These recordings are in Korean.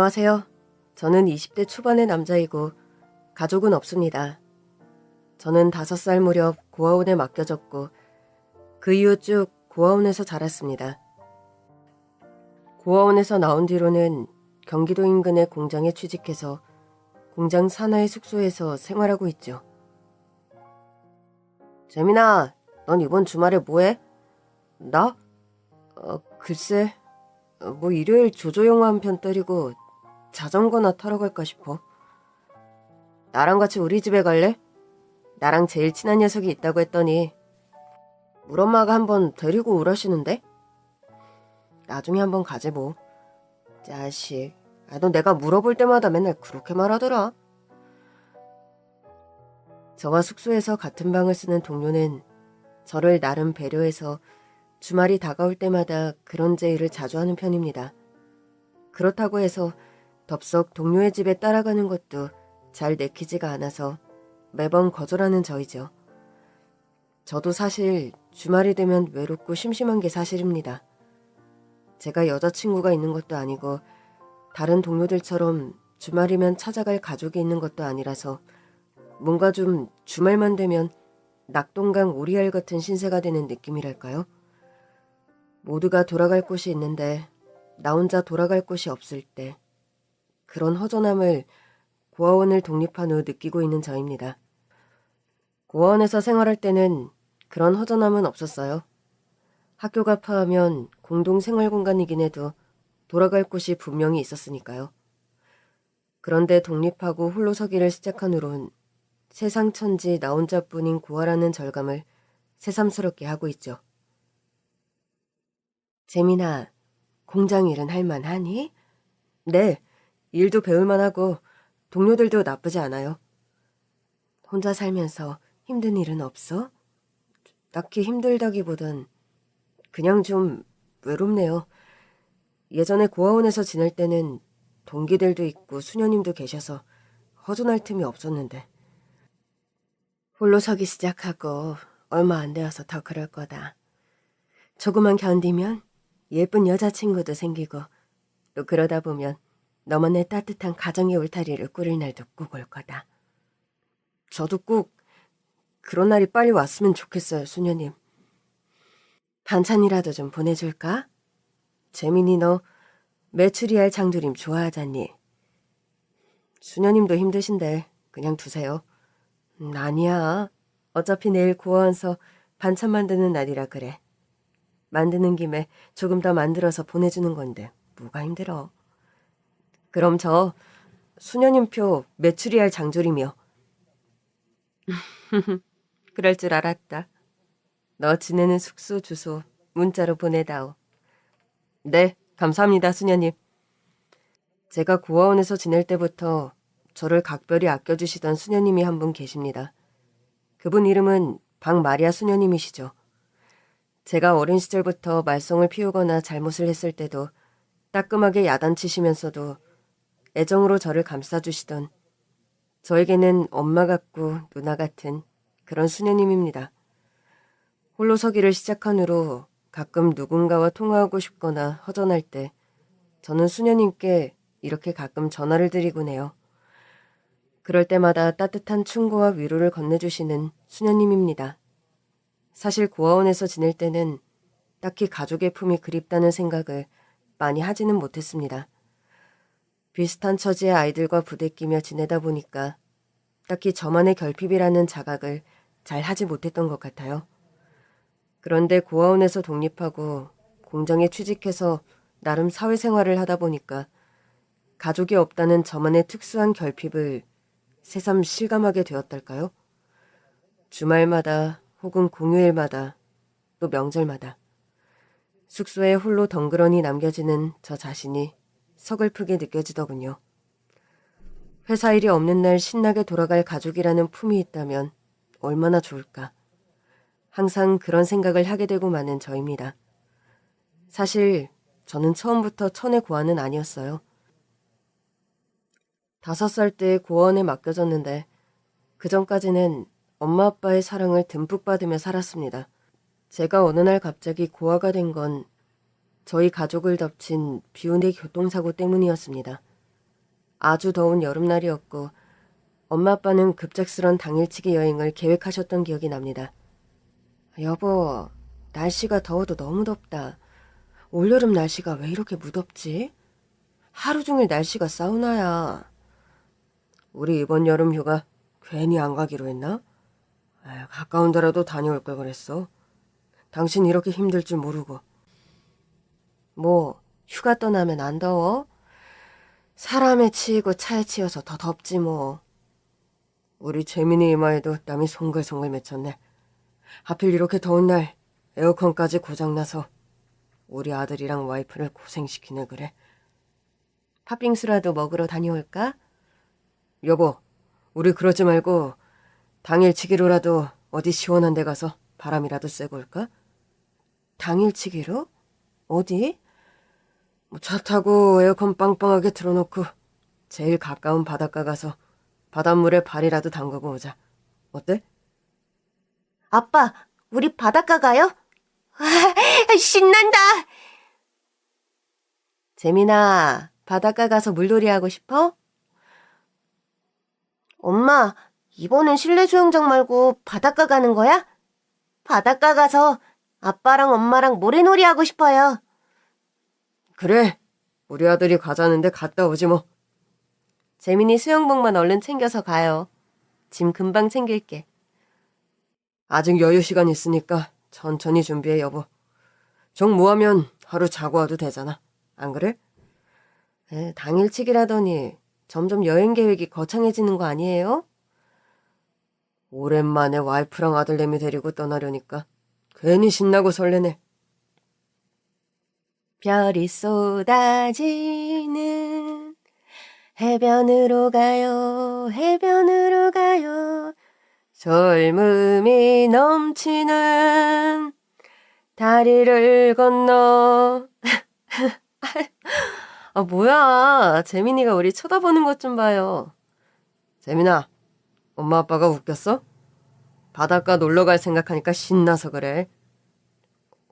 안녕하세요. 저는 20대 초반의 남자이고 가족은 없습니다. 저는 5살 무렵 고아원에 맡겨졌고 그 이후 쭉 고아원에서 자랐습니다. 고아원에서 나온 뒤로는 경기도 인근의 공장에 취직해서 공장 산하의 숙소에서 생활하고 있죠. 재민아, 넌 이번 주말에 뭐해? 나? 글쎄, 뭐 일요일 조조영화 한 편 때리고 자전거나 타러 갈까 싶어. 나랑 같이 우리 집에 갈래? 나랑 제일 친한 녀석이 있다고 했더니 우리 엄마가 한번 데리고 오라시는데? 나중에 한번 가지 뭐. 자식, 너 내가 물어볼 때마다 맨날 그렇게 말하더라. 저와 숙소에서 같은 방을 쓰는 동료는 저를 나름 배려해서 주말이 다가올 때마다 그런 제의를 자주 하는 편입니다. 그렇다고 해서 덥석 동료의 집에 따라가는 것도 잘 내키지가 않아서 매번 거절하는 저이죠. 저도 사실 주말이 되면 외롭고 심심한 게 사실입니다. 제가 여자친구가 있는 것도 아니고 다른 동료들처럼 주말이면 찾아갈 가족이 있는 것도 아니라서 뭔가 좀 주말만 되면 낙동강 오리알 같은 신세가 되는 느낌이랄까요? 모두가 돌아갈 곳이 있는데 나 혼자 돌아갈 곳이 없을 때 그런 허전함을 고아원을 독립한 후 느끼고 있는 저입니다. 고아원에서 생활할 때는 그런 허전함은 없었어요. 학교가 파하면 공동 생활 공간이긴 해도 돌아갈 곳이 분명히 있었으니까요. 그런데 독립하고 홀로 서기를 시작한 후론 세상 천지 나 혼자뿐인 고아라는 절감을 새삼스럽게 하고 있죠. 재민아, 공장 일은 할만하니? 네, 일도 배울만하고 동료들도 나쁘지 않아요. 혼자 살면서 힘든 일은 없어? 딱히 힘들다기보단 그냥 좀 외롭네요. 예전에 고아원에서 지낼 때는 동기들도 있고 수녀님도 계셔서 허전할 틈이 없었는데 홀로 서기 시작하고 얼마 안 되어서 더 그럴 거다. 조금만 견디면 예쁜 여자친구도 생기고 또 그러다 보면 너만의 따뜻한 가정의 울타리를 꾸릴 날도 꼭 올 거다. 저도 꼭 그런 날이 빨리 왔으면 좋겠어요, 수녀님. 반찬이라도 좀 보내줄까? 재민이 너 메추리알 장조림 좋아하잖니? 수녀님도 힘드신데 그냥 두세요. 아니야. 어차피 내일 고아원서 반찬 만드는 날이라 그래. 만드는 김에 조금 더 만들어서 보내주는 건데 뭐가 힘들어. 그럼 저 수녀님표 메추리알 장조림이요. 그럴 줄 알았다. 너 지내는 숙소 주소 문자로 보내다오. 네, 감사합니다, 수녀님. 제가 고아원에서 지낼 때부터 저를 각별히 아껴주시던 수녀님이 한 분 계십니다. 그분 이름은 박마리아 수녀님이시죠. 제가 어린 시절부터 말썽을 피우거나 잘못을 했을 때도 따끔하게 야단치시면서도 애정으로 저를 감싸주시던 저에게는 엄마 같고 누나 같은 그런 수녀님입니다. 홀로 서기를 시작한 후로 가끔 누군가와 통화하고 싶거나 허전할 때 저는 수녀님께 이렇게 가끔 전화를 드리곤 해요. 그럴 때마다 따뜻한 충고와 위로를 건네주시는 수녀님입니다. 사실 고아원에서 지낼 때는 딱히 가족의 품이 그립다는 생각을 많이 하지는 못했습니다. 비슷한 처지의 아이들과 부대끼며 지내다 보니까 딱히 저만의 결핍이라는 자각을 잘 하지 못했던 것 같아요. 그런데 고아원에서 독립하고 공장에 취직해서 나름 사회생활을 하다 보니까 가족이 없다는 저만의 특수한 결핍을 새삼 실감하게 되었달까요? 주말마다 혹은 공휴일마다 또 명절마다 숙소에 홀로 덩그러니 남겨지는 저 자신이 서글프게 느껴지더군요. 회사 일이 없는 날 신나게 돌아갈 가족이라는 품이 있다면 얼마나 좋을까. 항상 그런 생각을 하게 되고 마는 저입니다. 사실 저는 처음부터 천의 고아는 아니었어요. 5살 때 고아원에 맡겨졌는데 그전까지는 엄마 아빠의 사랑을 듬뿍 받으며 살았습니다. 제가 어느 날 갑자기 고아가 된 건 저희 가족을 덮친 비운의 교통사고 때문이었습니다. 아주 더운 여름날이었고 엄마 아빠는 급작스런 당일치기 여행을 계획하셨던 기억이 납니다. 여보, 날씨가 더워도 너무 덥다. 올여름 날씨가 왜 이렇게 무덥지? 하루 종일 날씨가 사우나야. 우리 이번 여름 휴가 괜히 안 가기로 했나? 가까운 데라도 다녀올 걸 그랬어. 당신 이렇게 힘들 줄 모르고. 뭐 휴가 떠나면 안 더워? 사람에 치이고 차에 치여서 더 덥지 뭐. 우리 재민이 이마에도 땀이 송글송글 맺혔네. 하필 이렇게 더운 날 에어컨까지 고장나서 우리 아들이랑 와이프를 고생시키네 그래. 팥빙수라도 먹으러 다녀올까? 여보, 우리 그러지 말고 당일치기로라도 어디 시원한 데 가서 바람이라도 쐬고 올까? 당일치기로? 어디? 차 타고 에어컨 빵빵하게 틀어놓고 제일 가까운 바닷가 가서 바닷물에 발이라도 담그고 오자. 어때? 아빠, 우리 바닷가 가요? 신난다! 재민아, 바닷가 가서 물놀이 하고 싶어? 엄마, 이번엔 실내 수영장 말고 바닷가 가는 거야? 바닷가 가서 아빠랑 엄마랑 모래놀이 하고 싶어요. 그래, 우리 아들이 가자는데 갔다 오지 뭐. 재민이 수영복만 얼른 챙겨서 가요. 짐 금방 챙길게. 아직 여유 시간 있으니까 천천히 준비해 여보. 정 모하면 하루 자고 와도 되잖아. 안 그래? 당일치기라더니 점점 여행 계획이 거창해지는 거 아니에요? 오랜만에 와이프랑 아들내미 데리고 떠나려니까 괜히 신나고 설레네. 별이 쏟아지는 해변으로 가요, 해변으로 가요. 젊음이 넘치는 다리를 건너. 아, 뭐야. 재민이가 우리 쳐다보는 것 좀 봐요. 재민아, 엄마 아빠가 웃겼어? 바닷가 놀러 갈 생각하니까 신나서 그래.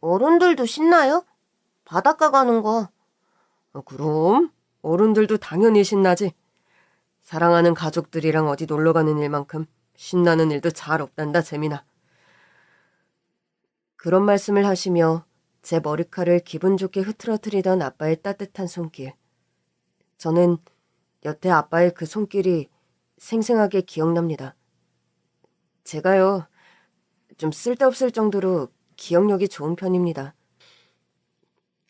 어른들도 신나요? 바닷가 가는 거. 그럼 어른들도 당연히 신나지. 사랑하는 가족들이랑 어디 놀러 가는 일만큼 신나는 일도 잘 없단다, 재민아. 그런 말씀을 하시며 제 머리카락을 기분 좋게 흐트러뜨리던 아빠의 따뜻한 손길. 저는 여태 아빠의 그 손길이 생생하게 기억납니다. 제가요, 좀 쓸데없을 정도로 기억력이 좋은 편입니다.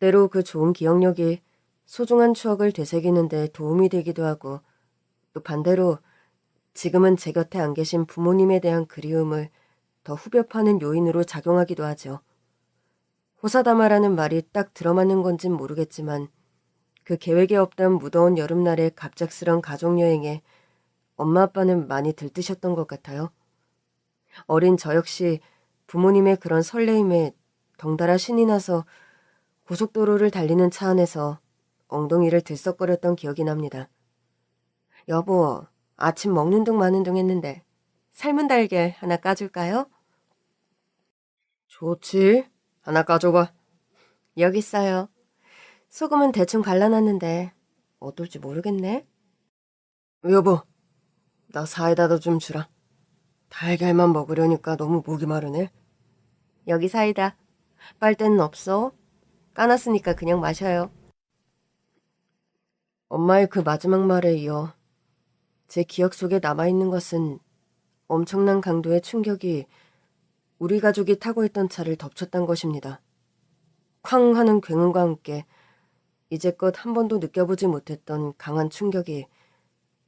때로 그 좋은 기억력이 소중한 추억을 되새기는 데 도움이 되기도 하고, 또 반대로 지금은 제 곁에 안 계신 부모님에 대한 그리움을 더 후벼 파는 요인으로 작용하기도 하죠. 호사다마라는 말이 딱 들어맞는 건진 모르겠지만 그 계획에 없던 무더운 여름날의 갑작스런 가족여행에 엄마 아빠는 많이 들뜨셨던 것 같아요. 어린 저 역시 부모님의 그런 설레임에 덩달아 신이 나서 고속도로를 달리는 차 안에서 엉덩이를 들썩거렸던 기억이 납니다. 여보, 아침 먹는 둥 마는 둥 했는데 삶은 달걀 하나 까줄까요? 좋지. 하나 까줘봐. 여기 있어요. 소금은 대충 발라놨는데 어떨지 모르겠네. 여보, 나 사이다도 좀 주라. 달걀만 먹으려니까 너무 목이 마르네. 여기 사이다. 빨대는 없어. 까놨으니까 그냥 마셔요. 엄마의 그 마지막 말에 이어 제 기억 속에 남아있는 것은 엄청난 강도의 충격이 우리 가족이 타고 있던 차를 덮쳤단 것입니다. 쾅 하는 굉음과 함께 이제껏 한 번도 느껴보지 못했던 강한 충격이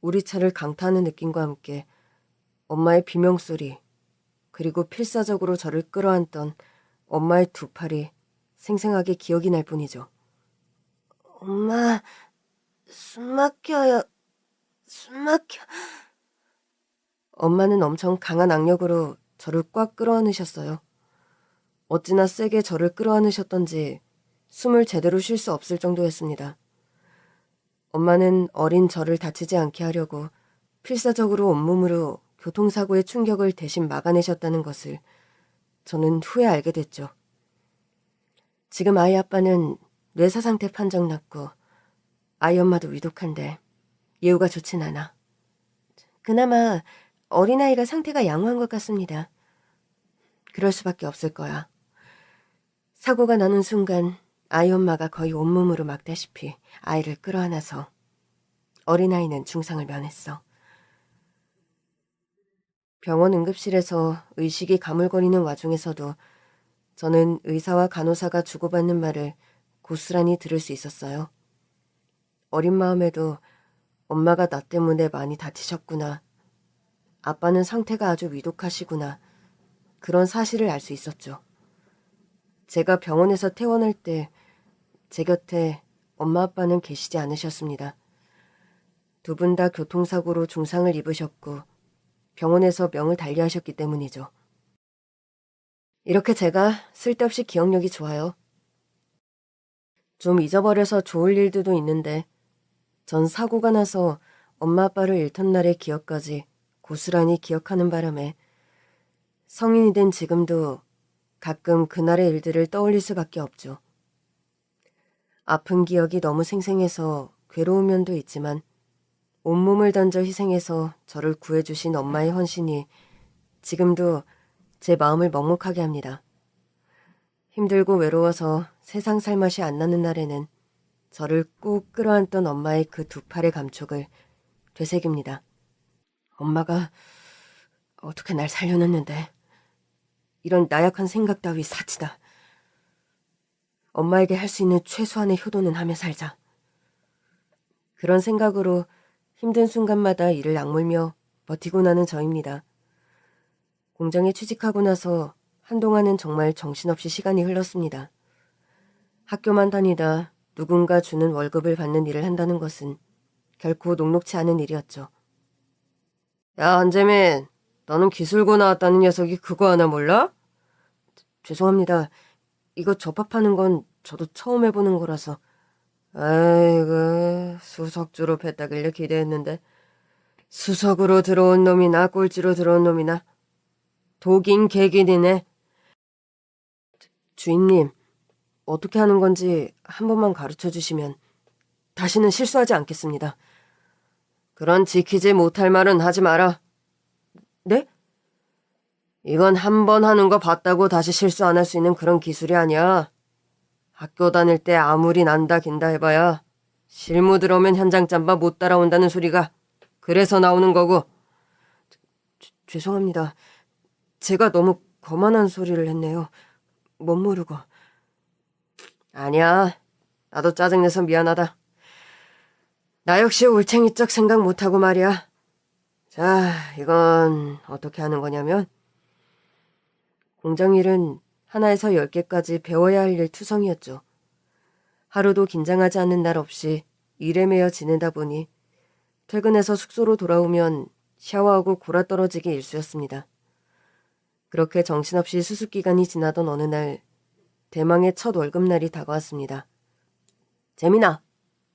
우리 차를 강타하는 느낌과 함께 엄마의 비명소리 그리고 필사적으로 저를 끌어안던 엄마의 두 팔이 생생하게 기억이 날 뿐이죠. 엄마, 숨 막혀요. 숨 막혀. 엄마는 엄청 강한 악력으로 저를 꽉 끌어안으셨어요. 어찌나 세게 저를 끌어안으셨던지 숨을 제대로 쉴 수 없을 정도였습니다. 엄마는 어린 저를 다치지 않게 하려고 필사적으로 온몸으로 교통사고의 충격을 대신 막아내셨다는 것을 저는 후에 알게 됐죠. 지금 아이 아빠는 뇌사상태 판정 났고 아이 엄마도 위독한데 예후가 좋진 않아. 그나마 어린아이가 상태가 양호한 것 같습니다. 그럴 수밖에 없을 거야. 사고가 나는 순간 아이 엄마가 거의 온몸으로 막다시피 아이를 끌어안아서 어린아이는 중상을 면했어. 병원 응급실에서 의식이 가물거리는 와중에서도 저는 의사와 간호사가 주고받는 말을 고스란히 들을 수 있었어요. 어린 마음에도 엄마가 나 때문에 많이 다치셨구나. 아빠는 상태가 아주 위독하시구나. 그런 사실을 알 수 있었죠. 제가 병원에서 퇴원할 때 제 곁에 엄마 아빠는 계시지 않으셨습니다. 두 분 다 교통사고로 중상을 입으셨고 병원에서 명을 달리하셨기 때문이죠. 이렇게 제가 쓸데없이 기억력이 좋아요. 좀 잊어버려서 좋을 일들도 있는데 전 사고가 나서 엄마 아빠를 잃던 날의 기억까지 고스란히 기억하는 바람에 성인이 된 지금도 가끔 그날의 일들을 떠올릴 수밖에 없죠. 아픈 기억이 너무 생생해서 괴로운 면도 있지만 온몸을 던져 희생해서 저를 구해주신 엄마의 헌신이 지금도 제 마음을 먹먹하게 합니다. 힘들고 외로워서 세상 살 맛이 안 나는 날에는 저를 꾹 끌어안던 엄마의 그 두 팔의 감촉을 되새깁니다. 엄마가 어떻게 날 살려냈는데. 이런 나약한 생각 따위 사치다. 엄마에게 할 수 있는 최소한의 효도는 하며 살자. 그런 생각으로 힘든 순간마다 이를 악물며 버티고 나는 저입니다. 공장에 취직하고 나서 한동안은 정말 정신없이 시간이 흘렀습니다. 학교만 다니다 누군가 주는 월급을 받는 일을 한다는 것은 결코 녹록치 않은 일이었죠. 야, 안재민, 너는 기술고 나왔다는 녀석이 그거 하나 몰라? 죄송합니다. 이거 접합하는 건 저도 처음 해보는 거라서. 아이고, 수석 졸업했다길래 기대했는데 수석으로 들어온 놈이나 꼴찌로 들어온 놈이나 독인 개긴이네. 주임님, 어떻게 하는 건지 한 번만 가르쳐 주시면 다시는 실수하지 않겠습니다. 그런 지키지 못할 말은 하지 마라. 네? 이건 한 번 하는 거 봤다고 다시 실수 안 할 수 있는 그런 기술이 아니야. 학교 다닐 때 아무리 난다 긴다 해봐야 실무 들어오면 현장 짬바 못 따라온다는 소리가 그래서 나오는 거고. 죄송합니다. 제가 너무 거만한 소리를 했네요. 못 모르고. 아니야. 나도 짜증내서 미안하다. 나 역시 올챙이적 생각 못하고 말이야. 자, 이건 어떻게 하는 거냐면 공장 일은 하나에서 10개까지 배워야 할 일 투성이었죠. 하루도 긴장하지 않는 날 없이 일에 매여 지내다 보니 퇴근해서 숙소로 돌아오면 샤워하고 골아떨어지기 일쑤였습니다. 그렇게 정신없이 수습기간이 지나던 어느 날 대망의 첫 월급날이 다가왔습니다. 재민아,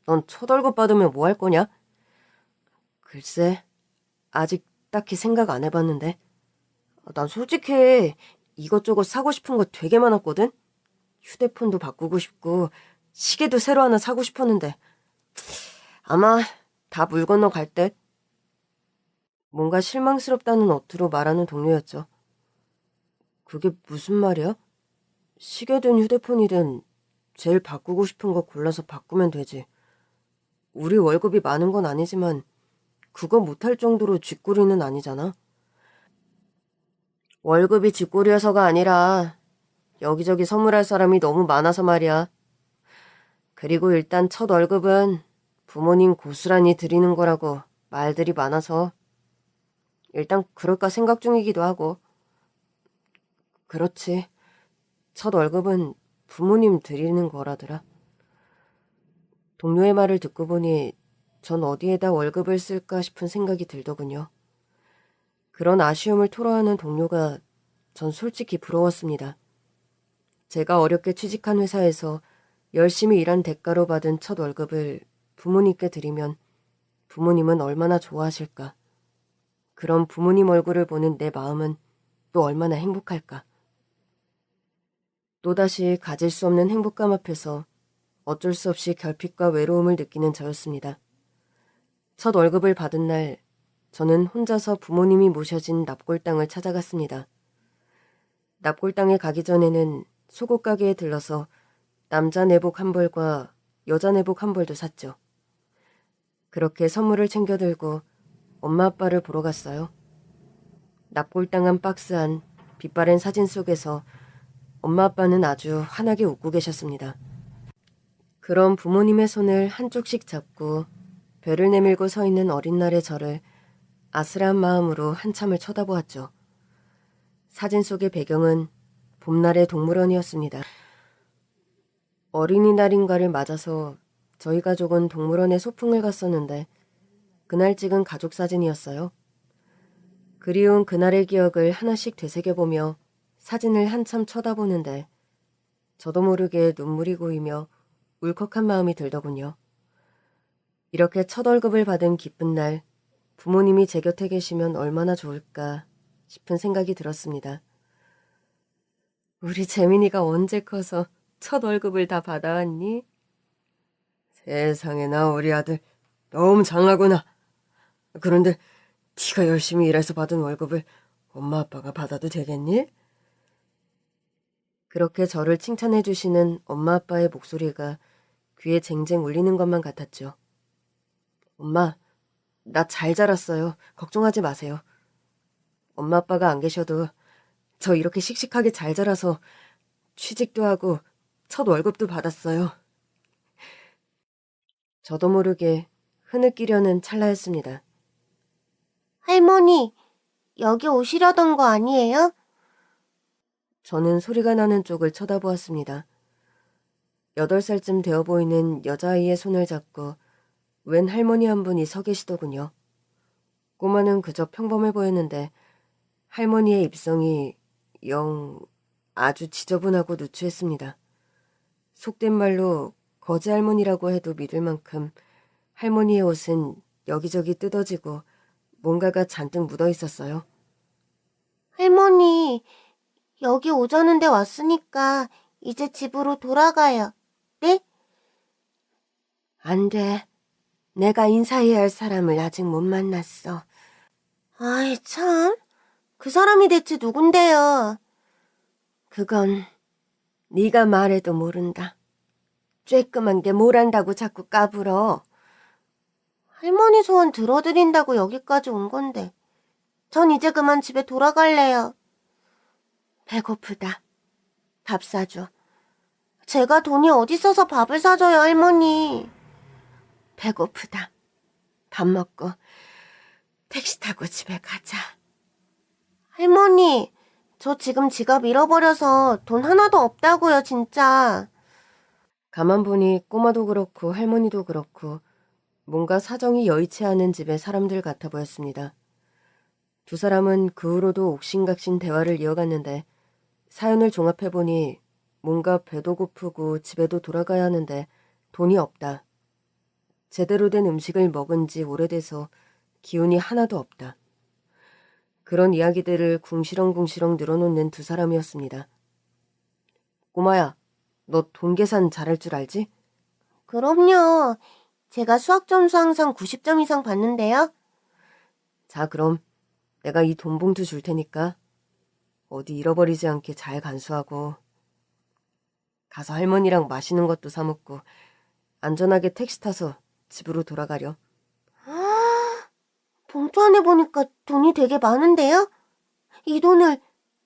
넌 첫 월급 받으면 뭐 할 거냐? 글쎄, 아직 딱히 생각 안 해봤는데. 난 솔직히 이것저것 사고 싶은 거 되게 많았거든? 휴대폰도 바꾸고 싶고 시계도 새로 하나 사고 싶었는데 아마 다 물 건너 갈 듯. 뭔가 실망스럽다는 어투로 말하는 동료였죠. 그게 무슨 말이야? 시계든 휴대폰이든 제일 바꾸고 싶은 거 골라서 바꾸면 되지. 우리 월급이 많은 건 아니지만 그거 못할 정도로 쥐꼬리는 아니잖아. 월급이 쥐꼬리여서가 아니라 여기저기 선물할 사람이 너무 많아서 말이야. 그리고 일단 첫 월급은 부모님 고스란히 드리는 거라고 말들이 많아서 일단 그럴까 생각 중이기도 하고. 그렇지. 첫 월급은 부모님 드리는 거라더라. 동료의 말을 듣고 보니 전 어디에다 월급을 쓸까 싶은 생각이 들더군요. 그런 아쉬움을 토로하는 동료가 전 솔직히 부러웠습니다. 제가 어렵게 취직한 회사에서 열심히 일한 대가로 받은 첫 월급을 부모님께 드리면 부모님은 얼마나 좋아하실까. 그런 부모님 얼굴을 보는 내 마음은 또 얼마나 행복할까. 또다시 가질 수 없는 행복감 앞에서 어쩔 수 없이 결핍과 외로움을 느끼는 저였습니다. 첫 월급을 받은 날 저는 혼자서 부모님이 모셔진 납골당을 찾아갔습니다. 납골당에 가기 전에는 속옷 가게에 들러서 남자 내복 한 벌과 여자 내복 한 벌도 샀죠. 그렇게 선물을 챙겨 들고 엄마 아빠를 보러 갔어요. 납골당한 박스 안 빛바랜 사진 속에서 엄마 아빠는 아주 환하게 웃고 계셨습니다. 그런 부모님의 손을 한쪽씩 잡고 배를 내밀고 서 있는 어린 날의 저를 아슬한 마음으로 한참을 쳐다보았죠. 사진 속의 배경은 봄날의 동물원이었습니다. 어린이날인가를 맞아서 저희 가족은 동물원에 소풍을 갔었는데 그날 찍은 가족 사진이었어요. 그리운 그날의 기억을 하나씩 되새겨보며 사진을 한참 쳐다보는데 저도 모르게 눈물이 고이며 울컥한 마음이 들더군요. 이렇게 첫 월급을 받은 기쁜 날 부모님이 제 곁에 계시면 얼마나 좋을까 싶은 생각이 들었습니다. 우리 재민이가 언제 커서 첫 월급을 다 받아왔니? 세상에나 우리 아들 너무 장하구나. 그런데 네가 열심히 일해서 받은 월급을 엄마 아빠가 받아도 되겠니? 그렇게 저를 칭찬해 주시는 엄마 아빠의 목소리가 귀에 쟁쟁 울리는 것만 같았죠. 엄마, 나 잘 자랐어요. 걱정하지 마세요. 엄마 아빠가 안 계셔도 저 이렇게 씩씩하게 잘 자라서 취직도 하고 첫 월급도 받았어요. 저도 모르게 흐느끼려는 찰나였습니다. 할머니, 여기 오시려던 거 아니에요? 저는 소리가 나는 쪽을 쳐다보았습니다. 8살쯤 되어 보이는 여자아이의 손을 잡고 웬 할머니 한 분이 서 계시더군요. 꼬마는 그저 평범해 보였는데 할머니의 입성이 영 아주 지저분하고 누추했습니다. 속된 말로 거지 할머니라고 해도 믿을 만큼 할머니의 옷은 여기저기 뜯어지고 뭔가가 잔뜩 묻어 있었어요. 할머니, 여기 오자는데 왔으니까 이제 집으로 돌아가요. 네? 안 돼. 내가 인사해야 할 사람을 아직 못 만났어. 아이, 참. 그 사람이 대체 누군데요? 그건 네가 말해도 모른다. 쬐끄만 게 뭘 안다고 자꾸 까불어. 할머니 소원 들어드린다고 여기까지 온 건데. 전 이제 그만 집에 돌아갈래요. 배고프다. 밥 사줘. 제가 돈이 어디 있어서 밥을 사줘요, 할머니. 배고프다. 밥 먹고 택시 타고 집에 가자. 할머니, 저 지금 지갑 잃어버려서 돈 하나도 없다고요, 진짜. 가만 보니 꼬마도 그렇고 할머니도 그렇고 뭔가 사정이 여의치 않은 집의 사람들 같아 보였습니다. 두 사람은 그 후로도 옥신각신 대화를 이어갔는데 사연을 종합해보니 뭔가 배도 고프고 집에도 돌아가야 하는데 돈이 없다. 제대로 된 음식을 먹은 지 오래돼서 기운이 하나도 없다. 그런 이야기들을 궁시렁궁시렁 늘어놓는 두 사람이었습니다. 꼬마야, 너 돈 계산 잘할 줄 알지? 그럼요. 제가 수학 점수 항상 90점 이상 받는데요. 자, 그럼 내가 이 돈 봉투 줄 테니까 어디 잃어버리지 않게 잘 간수하고 가서 할머니랑 맛있는 것도 사 먹고 안전하게 택시 타서 집으로 돌아가려. 봉투 안에 보니까 돈이 되게 많은데요? 이 돈을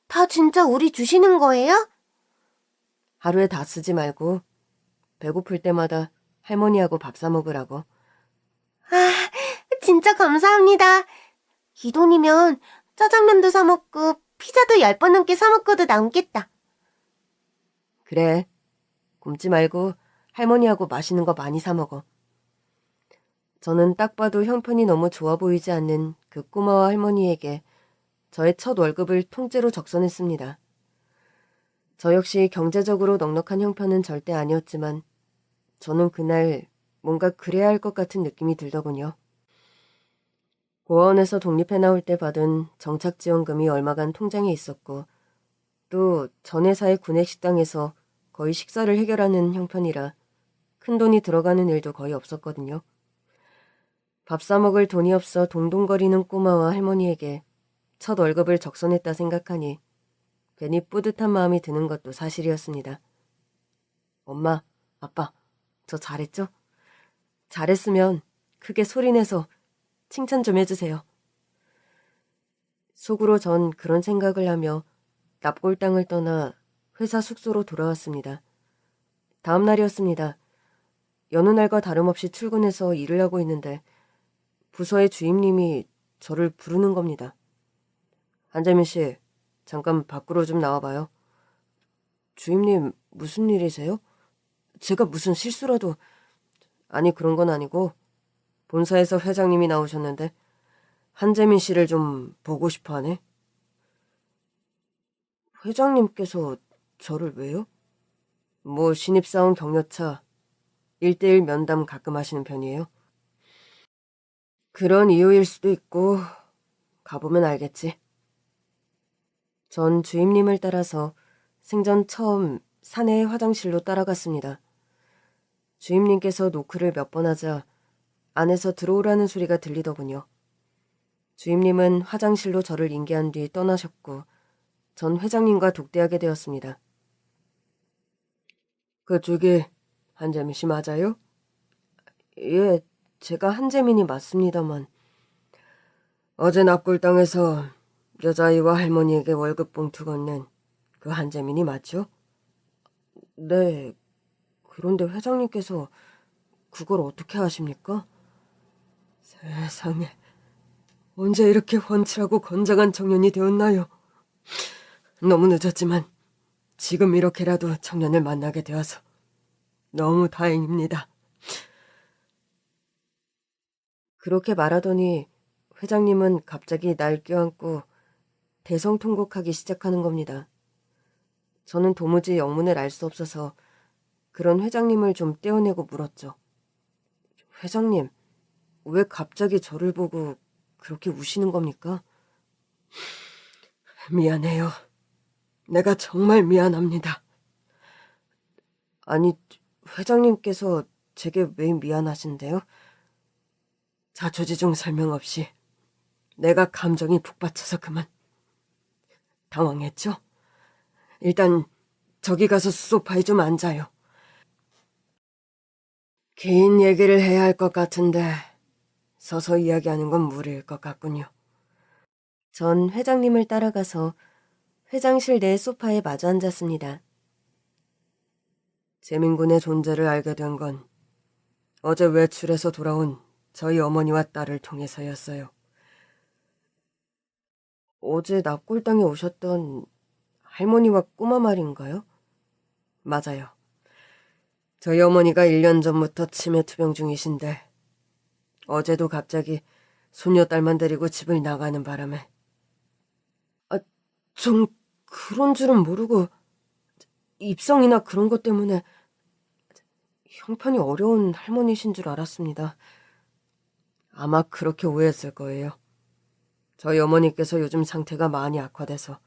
다 진짜 우리 주시는 거예요? 하루에 다 쓰지 말고 배고플 때마다 할머니하고 밥 사 먹으라고. 진짜 감사합니다. 이 돈이면 짜장면도 사 먹고 피자도 10번 넘게 사 먹고도 남겠다. 그래, 굶지 말고 할머니하고 맛있는 거 많이 사 먹어. 저는 딱 봐도 형편이 너무 좋아 보이지 않는 그 꼬마와 할머니에게 저의 첫 월급을 통째로 적선했습니다. 저 역시 경제적으로 넉넉한 형편은 절대 아니었지만 저는 그날 뭔가 그래야 할 것 같은 느낌이 들더군요. 고아원에서 독립해 나올 때 받은 정착지원금이 얼마간 통장에 있었고 또 전 회사의 구내식당에서 거의 식사를 해결하는 형편이라 큰돈이 들어가는 일도 거의 없었거든요. 밥 사 먹을 돈이 없어 동동거리는 꼬마와 할머니에게 첫 월급을 적선했다 생각하니 괜히 뿌듯한 마음이 드는 것도 사실이었습니다. 엄마, 아빠, 저 잘했죠? 잘했으면 크게 소리내서 칭찬 좀 해주세요. 속으로 전 그런 생각을 하며 납골당을 떠나 회사 숙소로 돌아왔습니다. 다음 날이었습니다. 여느 날과 다름없이 출근해서 일을 하고 있는데 부서의 주임님이 저를 부르는 겁니다. 한재민 씨, 잠깐 밖으로 좀 나와봐요. 주임님, 무슨 일이세요? 제가 무슨 실수라도... 아니, 그런 건 아니고 본사에서 회장님이 나오셨는데 한재민 씨를 좀 보고 싶어 하네. 회장님께서 저를 왜요? 뭐 신입사원 격려차 1대1 면담 가끔 하시는 편이에요? 그런 이유일 수도 있고 가보면 알겠지. 전 주임님을 따라서 생전 처음 사내의 화장실로 따라갔습니다. 주임님께서 노크를 몇 번 하자 안에서 들어오라는 소리가 들리더군요. 주임님은 화장실로 저를 인계한 뒤 떠나셨고 전 회장님과 독대하게 되었습니다. 그쪽이 한재민 씨 맞아요? 예, 제가 한재민이 맞습니다만 어제 납골당에서 여자아이와 할머니에게 월급 봉투 건넨 그 한재민이 맞죠? 네, 그런데 회장님께서 그걸 어떻게 아십니까? 세상에, 언제 이렇게 훤칠하고 건장한 청년이 되었나요? 너무 늦었지만 지금 이렇게라도 청년을 만나게 되어서 너무 다행입니다. 그렇게 말하더니 회장님은 갑자기 날 껴안고 대성통곡하기 시작하는 겁니다. 저는 도무지 영문을 알 수 없어서 그런 회장님을 좀 떼어내고 물었죠. 회장님, 왜 갑자기 저를 보고 그렇게 우시는 겁니까? 미안해요. 내가 정말 미안합니다. 아니, 회장님께서 제게 왜 미안하신데요? 자초지종 설명 없이 내가 감정이 북받쳐서 그만. 당황했죠? 일단 저기 가서 소파에 좀 앉아요. 긴 얘기를 해야 할 것 같은데 서서 이야기하는 건 무리일 것 같군요. 전 회장님을 따라가서 회장실 내 소파에 마주 앉았습니다. 재민군의 존재를 알게 된 건 어제 외출해서 돌아온 저희 어머니와 딸을 통해서였어요. 어제 납골당에 오셨던 할머니와 꼬마 말인가요? 맞아요. 저희 어머니가 1년 전부터 치매 투병 중이신데 어제도 갑자기 손녀딸만 데리고 집을 나가는 바람에 전 그런 줄은 모르고 입성이나 그런 것 때문에 형편이 어려운 할머니신 줄 알았습니다. 아마 그렇게 오해했을 거예요. 저희 어머니께서 요즘 상태가 많이 악화돼서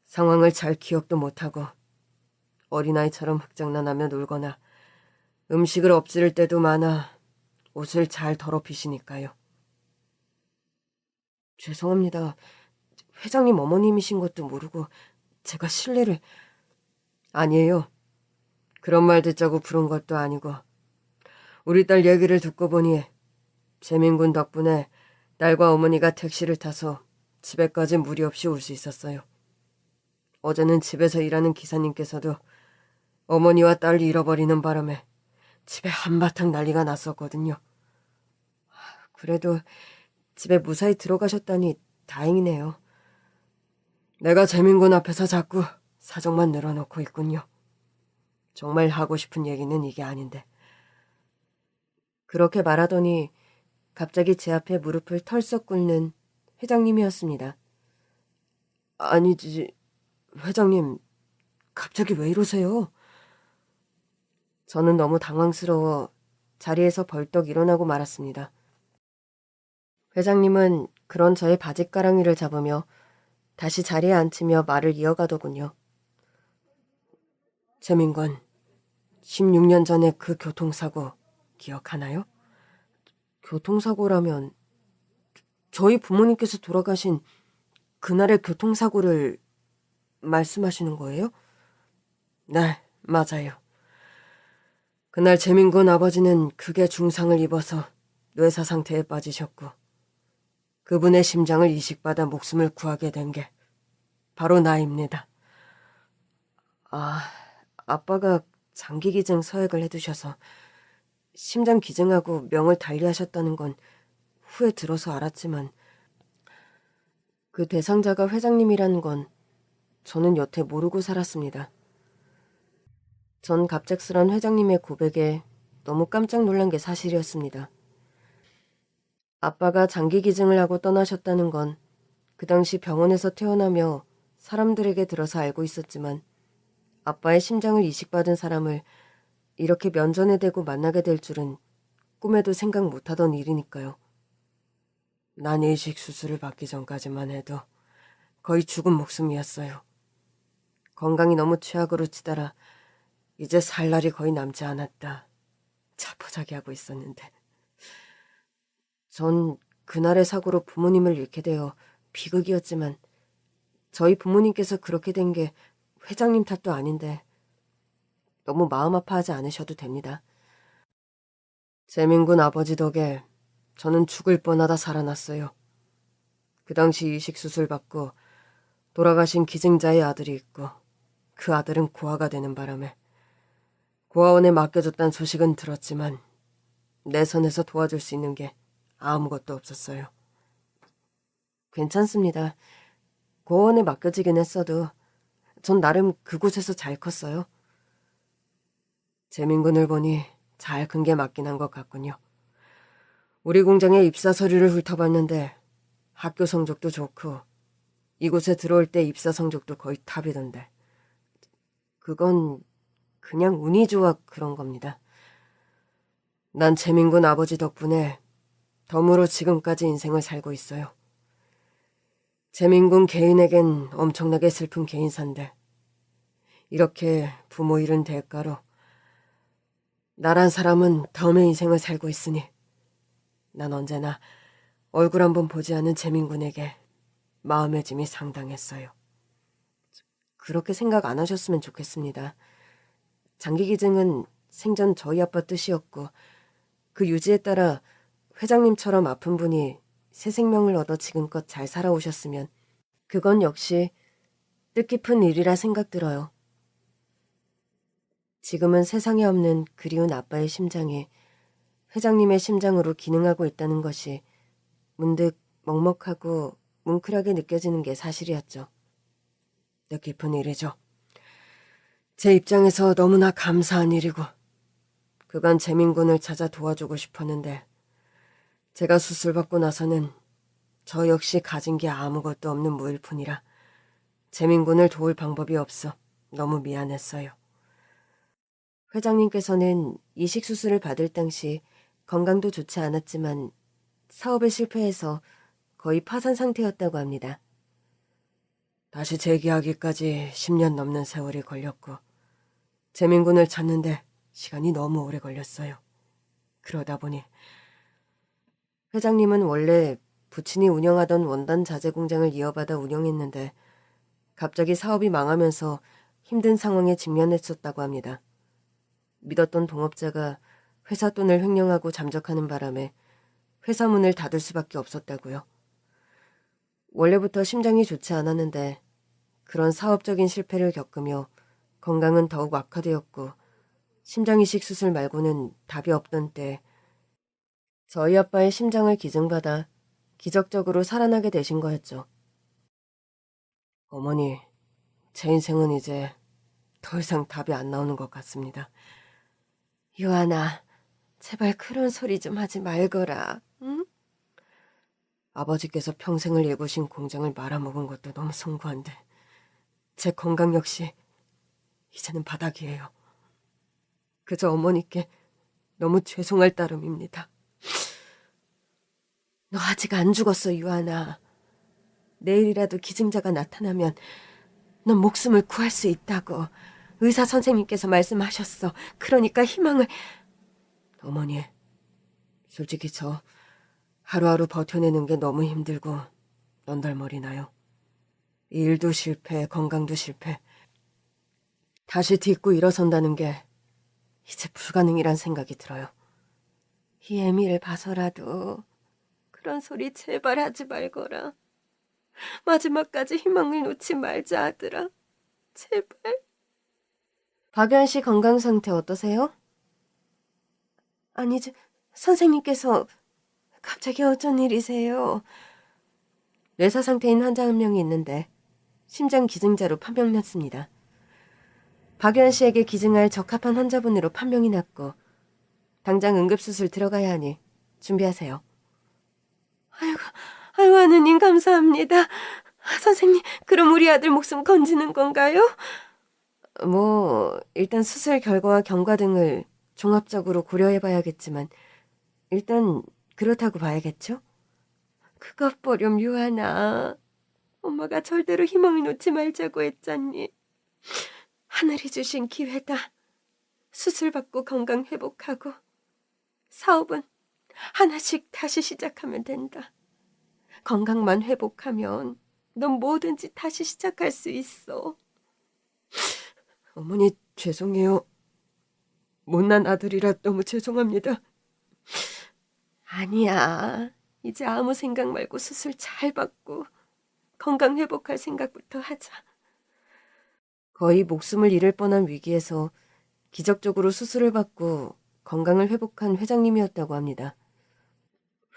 상황을 잘 기억도 못하고 어린아이처럼 흑장난하며 놀거나 음식을 엎지를 때도 많아 옷을 잘 더럽히시니까요. 죄송합니다. 회장님 어머님이신 것도 모르고 제가 실례를... 아니에요. 그런 말 듣자고 부른 것도 아니고 우리 딸 얘기를 듣고 보니 재민군 덕분에 딸과 어머니가 택시를 타서 집에까지 무리 없이 올 수 있었어요. 어제는 집에서 일하는 기사님께서도 어머니와 딸 잃어버리는 바람에 집에 한바탕 난리가 났었거든요. 그래도 집에 무사히 들어가셨다니 다행이네요. 내가 재민군 앞에서 자꾸 사정만 늘어놓고 있군요. 정말 하고 싶은 얘기는 이게 아닌데. 그렇게 말하더니 갑자기 제 앞에 무릎을 털썩 꿇는 회장님이었습니다. 아니지, 회장님, 갑자기 왜 이러세요? 저는 너무 당황스러워 자리에서 벌떡 일어나고 말았습니다. 회장님은 그런 저의 바짓가랑이를 잡으며 다시 자리에 앉히며 말을 이어가더군요. 재민관, 16년 전에 그 교통사고 기억하나요? 교통사고라면 저희 부모님께서 돌아가신 그날의 교통사고를 말씀하시는 거예요? 네, 맞아요. 그날 재민군 아버지는 크게 중상을 입어서 뇌사 상태에 빠지셨고 그분의 심장을 이식받아 목숨을 구하게 된 게 바로 나입니다. 아빠가 장기기증 서약을 해두셔서 심장 기증하고 명을 달리하셨다는 건 후에 들어서 알았지만 그 대상자가 회장님이라는 건 저는 여태 모르고 살았습니다. 전 갑작스런 회장님의 고백에 너무 깜짝 놀란 게 사실이었습니다. 아빠가 장기기증을 하고 떠나셨다는 건 그 당시 병원에서 태어나며 사람들에게 들어서 알고 있었지만 아빠의 심장을 이식받은 사람을 이렇게 면전에 대고 만나게 될 줄은 꿈에도 생각 못하던 일이니까요. 난 이식 수술을 받기 전까지만 해도 거의 죽은 목숨이었어요. 건강이 너무 최악으로 치달아 이제 살 날이 거의 남지 않았다. 자포자기하고 있었는데. 전 그날의 사고로 부모님을 잃게 되어 비극이었지만 저희 부모님께서 그렇게 된 게 회장님 탓도 아닌데 너무 마음 아파하지 않으셔도 됩니다. 재민군 아버지 덕에 저는 죽을 뻔하다 살아났어요. 그 당시 이식 수술 받고 돌아가신 기증자의 아들이 있고 그 아들은 고아가 되는 바람에 고아원에 맡겨졌다는 소식은 들었지만 내 선에서 도와줄 수 있는 게 아무것도 없었어요. 괜찮습니다. 고아원에 맡겨지긴 했어도 전 나름 그곳에서 잘 컸어요. 재민군을 보니 잘 큰 게 맞긴 한 것 같군요. 우리 공장에 입사 서류를 훑어봤는데 학교 성적도 좋고 이곳에 들어올 때 입사 성적도 거의 탑이던데 그건 그냥 운이 좋아 그런 겁니다. 난 재민군 아버지 덕분에 덤으로 지금까지 인생을 살고 있어요. 재민군 개인에겐 엄청나게 슬픈 개인사인데 이렇게 부모 잃은 대가로 나란 사람은 덤의 인생을 살고 있으니 난 언제나 얼굴 한번 보지 않은 재민군에게 마음의 짐이 상당했어요. 그렇게 생각 안 하셨으면 좋겠습니다. 장기기증은 생전 저희 아빠 뜻이었고 그 유지에 따라 회장님처럼 아픈 분이 새 생명을 얻어 지금껏 잘 살아오셨으면 그건 역시 뜻깊은 일이라 생각 들어요. 지금은 세상에 없는 그리운 아빠의 심장이 회장님의 심장으로 기능하고 있다는 것이 문득 먹먹하고 뭉클하게 느껴지는 게 사실이었죠. 뜻깊은 일이죠. 제 입장에서 너무나 감사한 일이고 그간 재민군을 찾아 도와주고 싶었는데 제가 수술받고 나서는 저 역시 가진 게 아무것도 없는 무일 뿐이라 재민군을 도울 방법이 없어 너무 미안했어요. 회장님께서는 이식 수술을 받을 당시 건강도 좋지 않았지만 사업에 실패해서 거의 파산 상태였다고 합니다. 다시 재기하기까지 10년 넘는 세월이 걸렸고 재민군을 찾는데 시간이 너무 오래 걸렸어요. 그러다 보니 회장님은 원래 부친이 운영하던 원단 자재 공장을 이어받아 운영했는데 갑자기 사업이 망하면서 힘든 상황에 직면했었다고 합니다. 믿었던 동업자가 회사 돈을 횡령하고 잠적하는 바람에 회사 문을 닫을 수밖에 없었다고요. 원래부터 심장이 좋지 않았는데 그런 사업적인 실패를 겪으며 건강은 더욱 악화되었고 심장 이식 수술 말고는 답이 없던 때 저희 아빠의 심장을 기증받아 기적적으로 살아나게 되신 거였죠. 어머니, 제 인생은 이제 더 이상 답이 안 나오는 것 같습니다. 유한아, 제발 그런 소리 좀 하지 말거라. 응? 아버지께서 평생을 일구신 공장을 말아먹은 것도 너무 송구한데 제 건강 역시 이제는 바닥이에요. 그저 어머니께 너무 죄송할 따름입니다. 너 아직 안 죽었어, 유한아. 내일이라도 기증자가 나타나면 넌 목숨을 구할 수 있다고 의사 선생님께서 말씀하셨어. 그러니까 희망을... 어머니, 솔직히 저 하루하루 버텨내는 게 너무 힘들고 넌덜머리 나요. 일도 실패, 건강도 실패. 다시 딛고 일어선다는 게 이제 불가능이란 생각이 들어요. 예미를 봐서라도 그런 소리 제발 하지 말거라. 마지막까지 희망을 놓지 말자, 아들아. 제발. 박유한 씨 건강 상태 어떠세요? 아니, 선생님께서 갑자기 어쩐 일이세요? 뇌사 상태인 환자 한 명이 있는데 심장 기증자로 판명났습니다. 박유한 씨에게 기증할 적합한 환자분으로 판명이 났고 당장 응급수술 들어가야 하니 준비하세요. 아이고, 하느님 감사합니다. 선생님, 그럼 우리 아들 목숨 건지는 건가요? 일단 수술 결과와 경과 등을 종합적으로 고려해봐야겠지만 일단 그렇다고 봐야겠죠? 그것 보렴, 유하나. 엄마가 절대로 희망을 놓지 말자고 했잖니. 하늘이 주신 기회다. 수술 받고 건강 회복하고 사업은 하나씩 다시 시작하면 된다. 건강만 회복하면 넌 뭐든지 다시 시작할 수 있어. 어머니 죄송해요. 못난 아들이라 너무 죄송합니다. 아니야. 이제 아무 생각 말고 수술 잘 받고 건강 회복할 생각부터 하자. 거의 목숨을 잃을 뻔한 위기에서 기적적으로 수술을 받고 건강을 회복한 회장님이었다고 합니다.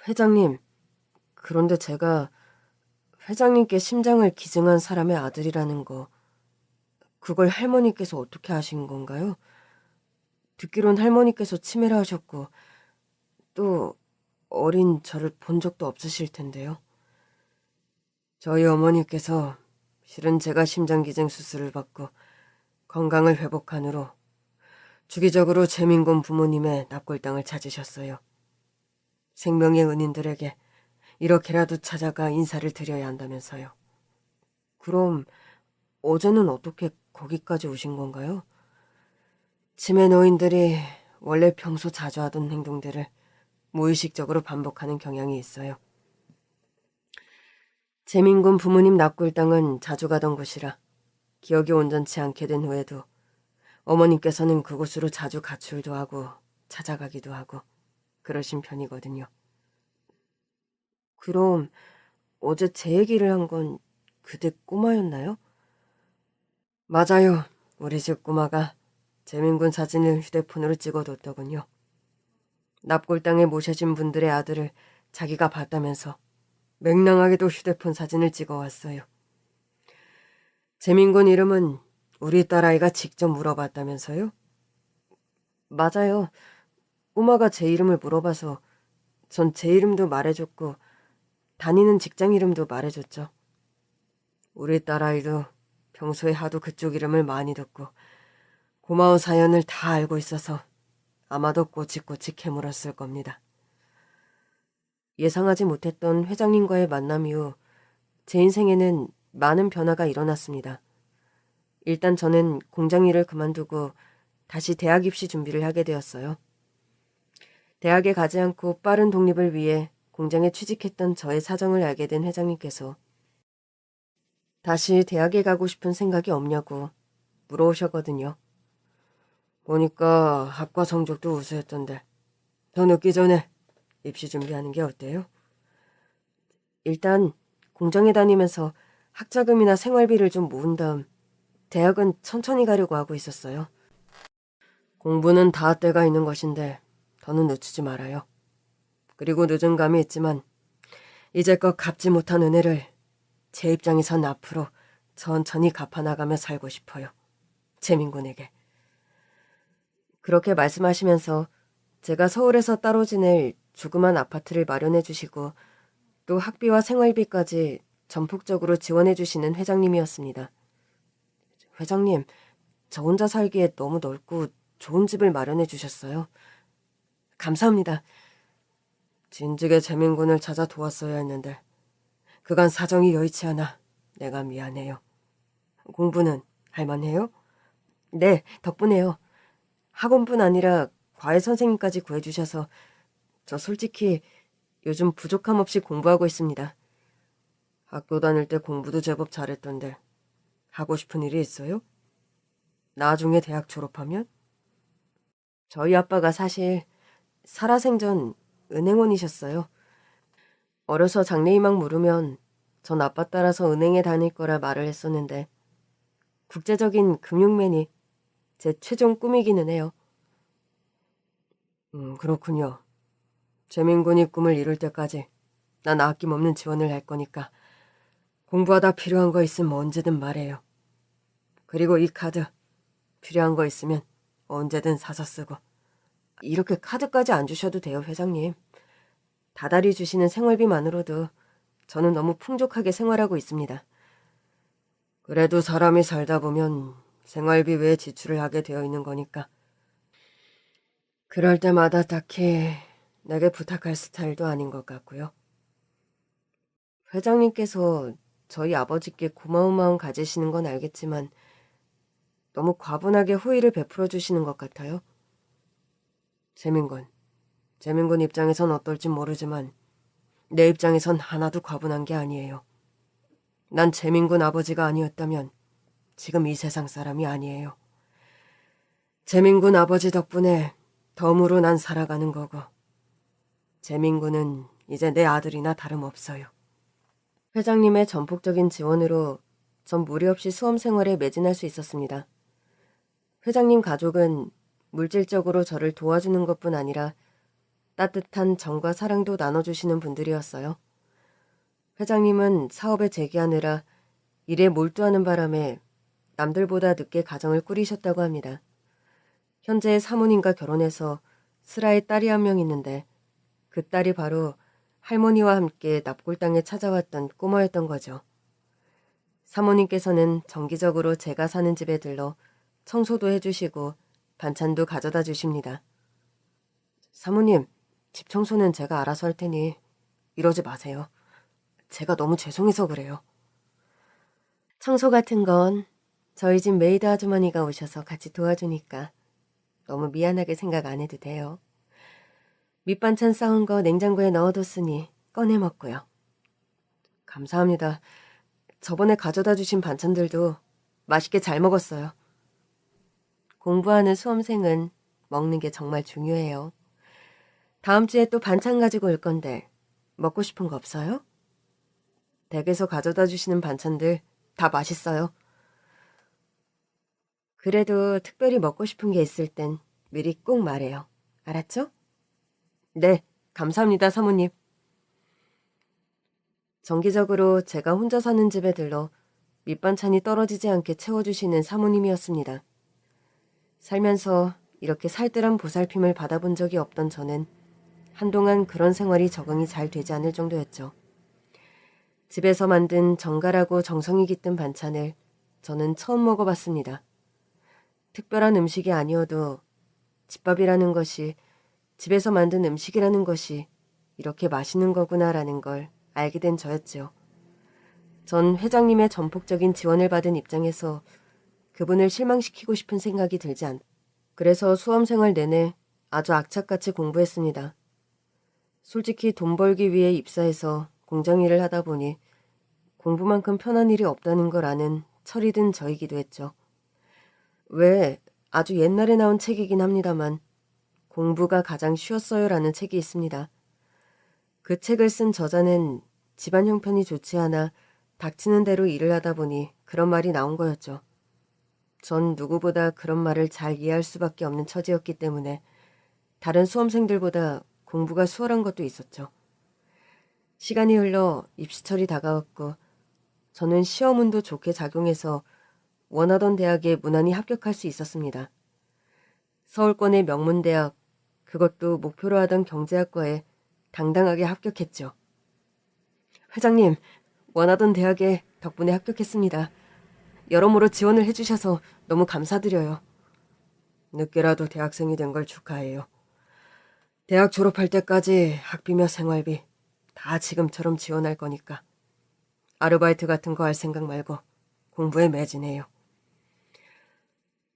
회장님, 그런데 제가 회장님께 심장을 기증한 사람의 아들이라는 거, 그걸 할머니께서 어떻게 아신 건가요? 듣기론 할머니께서 치매를 하셨고 또 어린 저를 본 적도 없으실 텐데요. 저희 어머니께서 실은 제가 심장기증 수술을 받고 건강을 회복한 후로 주기적으로 재민곤 부모님의 납골당을 찾으셨어요. 생명의 은인들에게 이렇게라도 찾아가 인사를 드려야 한다면서요. 그럼 어제는 어떻게 거기까지 오신 건가요? 치매 노인들이 원래 평소 자주 하던 행동들을 무의식적으로 반복하는 경향이 있어요. 재민군 부모님 납골당은 자주 가던 곳이라 기억이 온전치 않게 된 후에도 어머님께서는 그곳으로 자주 가출도 하고 찾아가기도 하고 그러신 편이거든요. 그럼 어제 제 얘기를 한 건 그대 꼬마였나요? 맞아요. 우리 집 꼬마가 재민군 사진을 휴대폰으로 찍어뒀더군요. 납골당에 모셔진 분들의 아들을 자기가 봤다면서 맹랑하게도 휴대폰 사진을 찍어왔어요. 재민군 이름은 우리 딸아이가 직접 물어봤다면서요? 맞아요. 꼬마가 제 이름을 물어봐서 전 제 이름도 말해줬고 다니는 직장 이름도 말해줬죠. 우리 딸아이도 평소에 하도 그쪽 이름을 많이 듣고 고마운 사연을 다 알고 있어서 아마도 꼬치꼬치 캐물었을 겁니다. 예상하지 못했던 회장님과의 만남 이후 제 인생에는 많은 변화가 일어났습니다. 일단 저는 공장 일을 그만두고 다시 대학 입시 준비를 하게 되었어요. 대학에 가지 않고 빠른 독립을 위해 공장에 취직했던 저의 사정을 알게 된 회장님께서 다시 대학에 가고 싶은 생각이 없냐고 물어오셨거든요. 보니까 학과 성적도 우수했던데 더 늦기 전에 입시 준비하는 게 어때요? 일단 공장에 다니면서 학자금이나 생활비를 좀 모은 다음 대학은 천천히 가려고 하고 있었어요. 공부는 다 때가 있는 것인데 더는 늦추지 말아요. 그리고 늦은 감이 있지만 이제껏 갚지 못한 은혜를 제 입장에선 앞으로 천천히 갚아나가며 살고 싶어요. 재민군에게. 그렇게 말씀하시면서 제가 서울에서 따로 지낼 조그만 아파트를 마련해 주시고 또 학비와 생활비까지 전폭적으로 지원해 주시는 회장님이었습니다. 회장님, 저 혼자 살기에 너무 넓고 좋은 집을 마련해 주셨어요. 감사합니다. 진즉에 재민군을 찾아 도왔어야 했는데 그간 사정이 여의치 않아 내가 미안해요. 공부는 할만해요? 네, 덕분에요. 학원뿐 아니라 과외 선생님까지 구해주셔서 저 솔직히 요즘 부족함 없이 공부하고 있습니다. 학교 다닐 때 공부도 제법 잘했던데 하고 싶은 일이 있어요? 나중에 대학 졸업하면? 저희 아빠가 사실 살아생전 은행원이셨어요. 어려서 장래희망 물으면 전 아빠 따라서 은행에 다닐 거라 말을 했었는데 국제적인 금융맨이 제 최종 꿈이기는 해요. 그렇군요. 재민군이 꿈을 이룰 때까지 난 아낌없는 지원을 할 거니까 공부하다 필요한 거 있으면 언제든 말해요. 그리고 이 카드 필요한 거 있으면 언제든 사서 쓰고. 이렇게 카드까지 안 주셔도 돼요, 회장님. 다달이 주시는 생활비만으로도 저는 너무 풍족하게 생활하고 있습니다. 그래도 사람이 살다 보면 생활비 외에 지출을 하게 되어 있는 거니까. 그럴 때마다 딱히 내게 부탁할 스타일도 아닌 것 같고요. 회장님께서 저희 아버지께 고마운 마음 가지시는 건 알겠지만 너무 과분하게 호의를 베풀어 주시는 것 같아요. 재민군 입장에선 어떨진 모르지만 내 입장에선 하나도 과분한 게 아니에요. 난 재민군 아버지가 아니었다면 지금 이 세상 사람이 아니에요. 재민군 아버지 덕분에 덤으로 난 살아가는 거고 재민군은 이제 내 아들이나 다름없어요. 회장님의 전폭적인 지원으로 전 무리 없이 수험 생활에 매진할 수 있었습니다. 회장님 가족은 물질적으로 저를 도와주는 것뿐 아니라 따뜻한 정과 사랑도 나눠주시는 분들이었어요. 회장님은 사업에 재기하느라 일에 몰두하는 바람에 남들보다 늦게 가정을 꾸리셨다고 합니다. 현재 사모님과 결혼해서 슬아의 딸이 한 명 있는데 그 딸이 바로 할머니와 함께 납골당에 찾아왔던 꼬마였던 거죠. 사모님께서는 정기적으로 제가 사는 집에 들러 청소도 해주시고 반찬도 가져다 주십니다. 사모님, 집 청소는 제가 알아서 할 테니 이러지 마세요. 제가 너무 죄송해서 그래요. 청소 같은 건 저희 집 메이드 아주머니가 오셔서 같이 도와주니까 너무 미안하게 생각 안 해도 돼요. 밑반찬 싸운 거 냉장고에 넣어뒀으니 꺼내 먹고요. 감사합니다. 저번에 가져다 주신 반찬들도 맛있게 잘 먹었어요. 공부하는 수험생은 먹는 게 정말 중요해요. 다음 주에 또 반찬 가지고 올 건데 먹고 싶은 거 없어요? 댁에서 가져다 주시는 반찬들 다 맛있어요. 그래도 특별히 먹고 싶은 게 있을 땐 미리 꼭 말해요. 알았죠? 네, 감사합니다, 사모님. 정기적으로 제가 혼자 사는 집에 들러 밑반찬이 떨어지지 않게 채워주시는 사모님이었습니다. 살면서 이렇게 살뜰한 보살핌을 받아본 적이 없던 저는 한동안 그런 생활이 적응이 잘 되지 않을 정도였죠. 집에서 만든 정갈하고 정성이 깃든 반찬을 저는 처음 먹어봤습니다. 특별한 음식이 아니어도 집밥이라는 것이, 집에서 만든 음식이라는 것이 이렇게 맛있는 거구나라는 걸 알게 된 저였죠. 전 회장님의 전폭적인 지원을 받은 입장에서 그분을 실망시키고 싶은 생각이 들지 않. 그래서 수험생활 내내 아주 악착같이 공부했습니다. 솔직히 돈 벌기 위해 입사해서 공장 일을 하다 보니 공부만큼 편한 일이 없다는 걸 아는 철이 든 저이기도 했죠. 왜 아주 옛날에 나온 책이긴 합니다만 공부가 가장 쉬웠어요라는 책이 있습니다. 그 책을 쓴 저자는 집안 형편이 좋지 않아 닥치는 대로 일을 하다 보니 그런 말이 나온 거였죠. 전 누구보다 그런 말을 잘 이해할 수밖에 없는 처지였기 때문에 다른 수험생들보다 공부가 수월한 것도 있었죠. 시간이 흘러 입시철이 다가왔고 저는 시험운도 좋게 작용해서 원하던 대학에 무난히 합격할 수 있었습니다. 서울권의 명문대학, 그것도 목표로 하던 경제학과에 당당하게 합격했죠. 회장님, 원하던 대학에 덕분에 합격했습니다. 여러모로 지원을 해주셔서 너무 감사드려요. 늦게라도 대학생이 된 걸 축하해요. 대학 졸업할 때까지 학비며 생활비 다 지금처럼 지원할 거니까 아르바이트 같은 거 할 생각 말고 공부에 매진해요.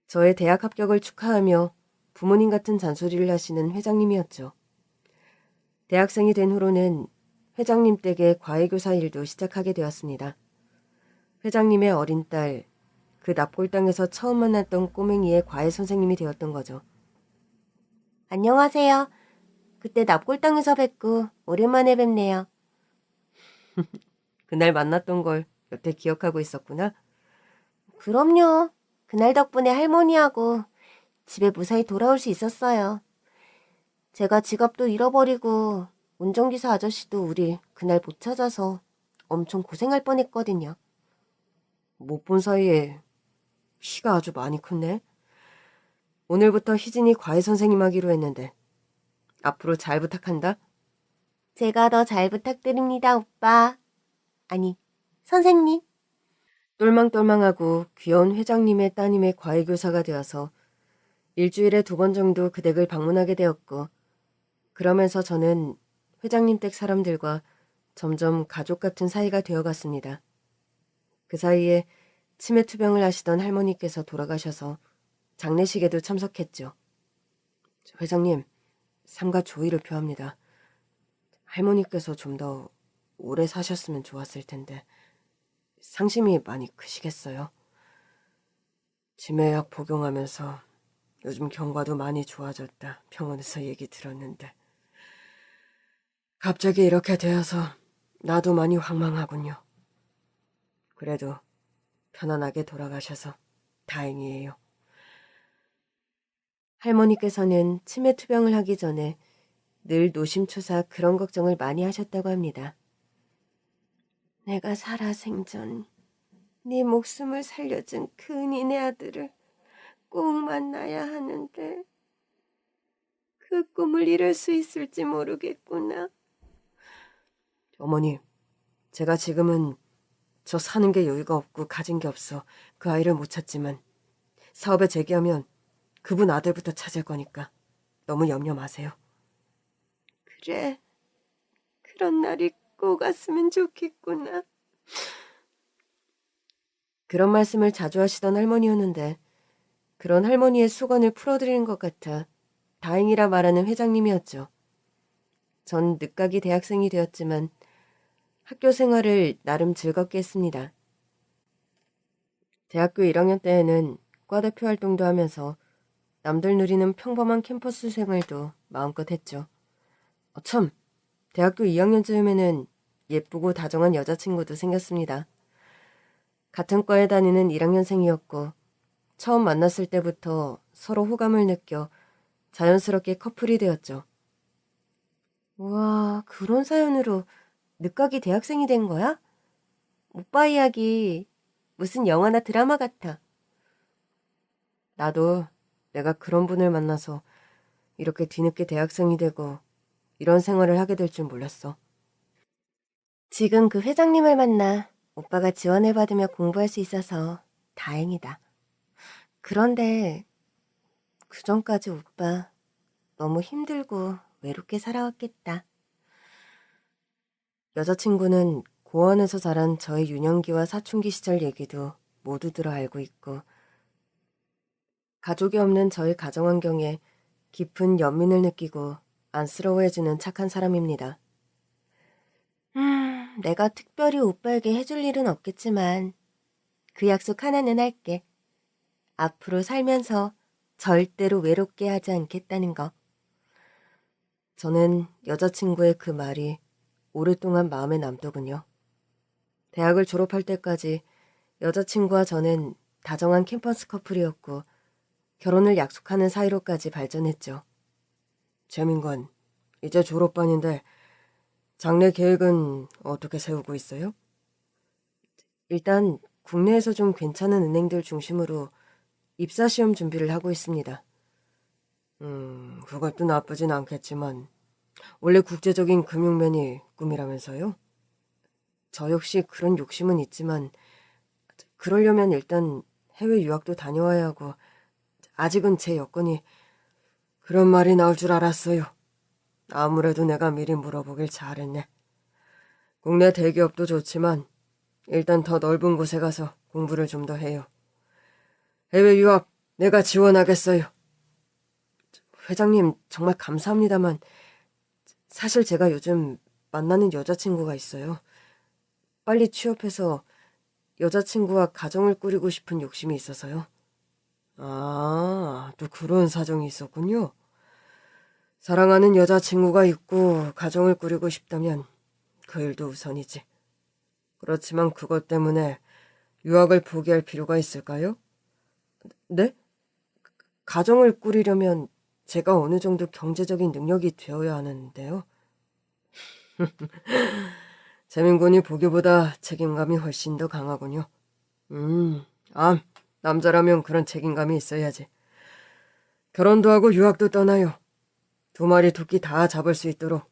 저의 대학 합격을 축하하며 부모님 같은 잔소리를 하시는 회장님이었죠. 대학생이 된 후로는 회장님 댁의 과외교사 일도 시작하게 되었습니다. 회장님의 어린 딸, 그 납골당에서 처음 만났던 꼬맹이의 과외 선생님이 되었던 거죠. 안녕하세요. 그때 납골당에서 뵙고 오랜만에 뵙네요. 그날 만났던 걸 여태 기억하고 있었구나. 그럼요. 그날 덕분에 할머니하고 집에 무사히 돌아올 수 있었어요. 제가 지갑도 잃어버리고 운전기사 아저씨도 우리 그날 못 찾아서 엄청 고생할 뻔했거든요. 못 본 사이에 키가 아주 많이 컸네. 오늘부터 희진이 과외 선생님 하기로 했는데 앞으로 잘 부탁한다. 제가 더 잘 부탁드립니다, 오빠. 아니, 선생님. 똘망똘망하고 귀여운 회장님의 따님의 과외교사가 되어서 일주일에 2번 정도 그 댁을 방문하게 되었고, 그러면서 저는 회장님 댁 사람들과 점점 가족 같은 사이가 되어갔습니다. 그 사이에 치매 투병을 하시던 할머니께서 돌아가셔서 장례식에도 참석했죠. 회장님, 삼가 조의를 표합니다. 할머니께서 좀 더 오래 사셨으면 좋았을 텐데 상심이 많이 크시겠어요? 치매약 복용하면서 요즘 경과도 많이 좋아졌다. 병원에서 얘기 들었는데 갑자기 이렇게 되어서 나도 많이 황망하군요. 그래도 편안하게 돌아가셔서 다행이에요. 할머니께서는 치매 투병을 하기 전에 늘 노심초사 그런 걱정을 많이 하셨다고 합니다. 내가 살아생전 네 목숨을 살려준 근인의 아들을 꼭 만나야 하는데 그 꿈을 이룰 수 있을지 모르겠구나. 어머니, 제가 지금은 저 사는 게 여유가 없고 가진 게 없어 그 아이를 못 찾지만 사업에 재기하면 그분 아들부터 찾을 거니까 너무 염려 마세요. 그래, 그런 날이 꼭 왔으면 좋겠구나. 그런 말씀을 자주 하시던 할머니였는데 그런 할머니의 수건을 풀어드리는 것 같아 다행이라 말하는 회장님이었죠. 전 늦가기 대학생이 되었지만 학교 생활을 나름 즐겁게 했습니다. 대학교 1학년 때에는 과대표 활동도 하면서 남들 누리는 평범한 캠퍼스 생활도 마음껏 했죠. 참, 대학교 2학년쯤에는 예쁘고 다정한 여자친구도 생겼습니다. 같은 과에 다니는 1학년생이었고 처음 만났을 때부터 서로 호감을 느껴 자연스럽게 커플이 되었죠. 와, 그런 사연으로 늦가기 대학생이 된 거야? 오빠 이야기 무슨 영화나 드라마 같아. 나도 내가 그런 분을 만나서 이렇게 뒤늦게 대학생이 되고 이런 생활을 하게 될 줄 몰랐어. 지금 그 회장님을 만나 오빠가 지원을 받으며 공부할 수 있어서 다행이다. 그런데 그 전까지 오빠 너무 힘들고 외롭게 살아왔겠다. 여자친구는 고원에서 자란 저의 유년기와 사춘기 시절 얘기도 모두 들어 알고 있고 가족이 없는 저의 가정환경에 깊은 연민을 느끼고 안쓰러워해주는 착한 사람입니다. 내가 특별히 오빠에게 해줄 일은 없겠지만 그 약속 하나는 할게. 앞으로 살면서 절대로 외롭게 하지 않겠다는 거. 저는 여자친구의 그 말이 오랫동안 마음에 남더군요. 대학을 졸업할 때까지 여자친구와 저는 다정한 캠퍼스 커플이었고 결혼을 약속하는 사이로까지 발전했죠. 재민 건 이제 졸업반인데 장래 계획은 어떻게 세우고 있어요? 일단 국내에서 좀 괜찮은 은행들 중심으로 입사시험 준비를 하고 있습니다. 그것도 나쁘진 않겠지만 원래 국제적인 금융맨이 꿈이라면서요? 저 역시 그런 욕심은 있지만 그러려면 일단 해외 유학도 다녀와야 하고 아직은 제 여건이 그런 말이 나올 줄 알았어요. 아무래도 내가 미리 물어보길 잘했네. 국내 대기업도 좋지만 일단 더 넓은 곳에 가서 공부를 좀 더 해요. 해외 유학 내가 지원하겠어요. 회장님 정말 감사합니다만 사실 제가 요즘 만나는 여자친구가 있어요. 빨리 취업해서 여자친구와 가정을 꾸리고 싶은 욕심이 있어서요. 아, 또 그런 사정이 있었군요. 사랑하는 여자친구가 있고 가정을 꾸리고 싶다면 그 일도 우선이지. 그렇지만 그것 때문에 유학을 포기할 필요가 있을까요? 네? 가정을 꾸리려면 제가 어느 정도 경제적인 능력이 되어야 하는데요. 재민군이 보기보다 책임감이 훨씬 더 강하군요. 음, 남자라면 그런 책임감이 있어야지. 결혼도 하고 유학도 떠나요. 두 마리 토끼 다 잡을 수 있도록.